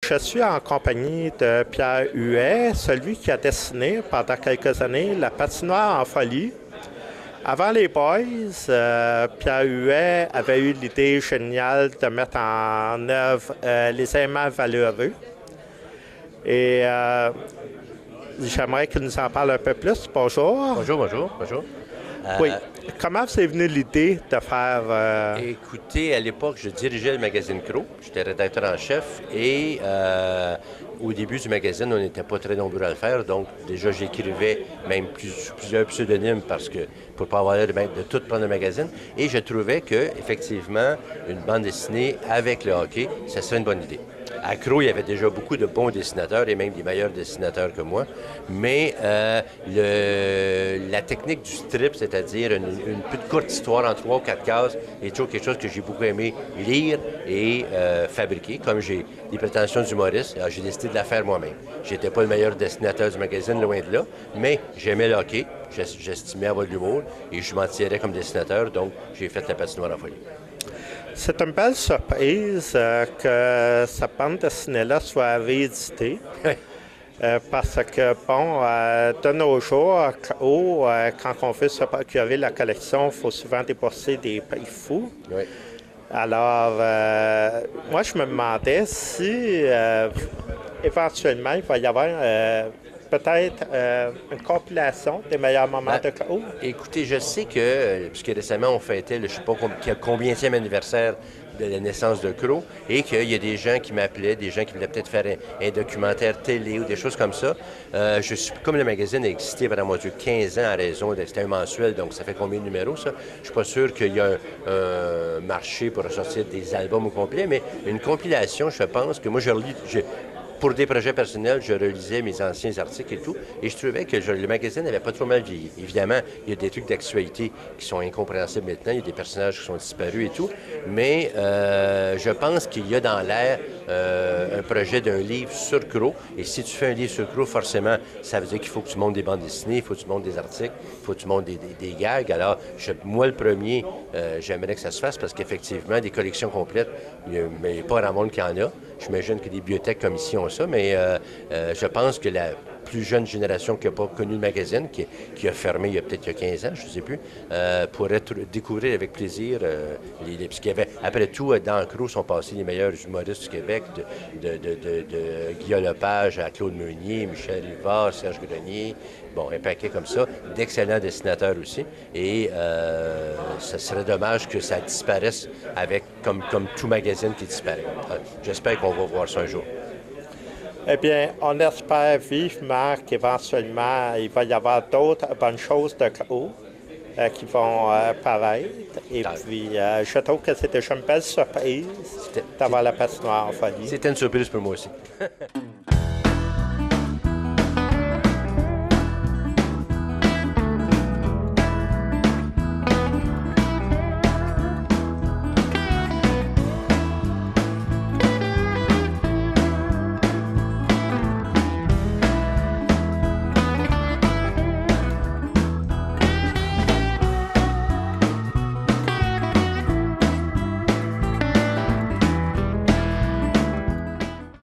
je suis en compagnie de Pierre Huet, celui qui a dessiné pendant quelques années la patinoire en folie. Avant les Boys, Pierre Huet avait eu l'idée géniale de mettre en œuvre les aimants valeureux. Et j'aimerais qu'il nous en parle un peu plus. Bonjour. Bonjour. Oui. Comment vous est venue l'idée de faire... Écoutez, à l'époque, je dirigeais le magazine Crow. J'étais rédacteur en chef et au début du magazine, on n'était pas très nombreux à le faire. Donc, déjà, j'écrivais même plusieurs pseudonymes parce que pour ne pas avoir l'air de tout prendre le magazine. Et je trouvais que, effectivement, une bande dessinée avec le hockey, ça serait une bonne idée. À Crow, il y avait déjà beaucoup de bons dessinateurs et même des meilleurs dessinateurs que moi. Mais la technique du strip, c'est-à-dire une petite courte histoire en 3 ou 4 cases, est toujours quelque chose que j'ai beaucoup aimé lire et fabriquer. Comme j'ai des prétentions d'humoriste, alors j'ai décidé de la faire moi-même. J'étais pas le meilleur dessinateur du magazine, loin de là, mais j'aimais le hockey, j'estimais avoir de l'humour et je m'en tirais comme dessinateur, donc j'ai fait la patinoire en folie. C'est une belle surprise que cette bande dessinée-là soit rééditée. Parce que, bon, de nos jours, quand on veut se procurer la collection, il faut souvent débourser des prix fous. Oui. Alors, moi, je me demandais si, éventuellement, il va y avoir peut-être une compilation des meilleurs moments de Crow. Écoutez, je sais que, puisque récemment, on fêtait, je ne sais pas combienième anniversaire de la naissance de Crow, et qu'il y a des gens qui m'appelaient, des gens qui voulaient peut-être faire un documentaire télé ou des choses comme ça. Je suis, comme le magazine a existé pendant, 15 ans à raison, c'était un mensuel, donc ça fait combien de numéros, ça? Je suis pas sûr qu'il y a un marché pour ressortir des albums au complet, mais une compilation, je pense que moi, je relis... Pour des projets personnels, je relisais mes anciens articles et tout, et je trouvais que le magazine n'avait pas trop mal vieilli. Évidemment, il y a des trucs d'actualité qui sont incompréhensibles maintenant, il y a des personnages qui sont disparus et tout, mais je pense qu'il y a dans l'air un projet d'un livre sur Crow, et si tu fais un livre sur Crow, forcément, ça veut dire qu'il faut que tu montes des bandes dessinées, il faut que tu montes des articles, il faut que tu montes des gags. Alors, moi, le premier, j'aimerais que ça se fasse parce qu'effectivement, des collections complètes, il n'y a pas grand monde qui en a. J'imagine que des bibliothèques comme ici ont ça, mais je pense que la plus jeune génération qui n'a pas connu le magazine, qui a fermé il y a peut-être 15 ans, je ne sais plus, pourrait découvrir avec plaisir parce qu'il y avait, après tout, dans Crow sont passés les meilleurs humoristes du Québec, de Guillaume Lepage à Claude Meunier, Michel Rivard, Serge Grenier, bon, un paquet comme ça, d'excellents dessinateurs aussi, et ça serait dommage que ça disparaisse comme tout magazine qui disparaît. J'espère qu'on va voir ça un jour. Eh bien, on espère vivement qu'éventuellement, il va y avoir d'autres bonnes choses de Crow qui vont paraître. Et puis, je trouve que c'est déjà une belle surprise d'avoir la patinoire en folie. C'était une surprise pour moi aussi.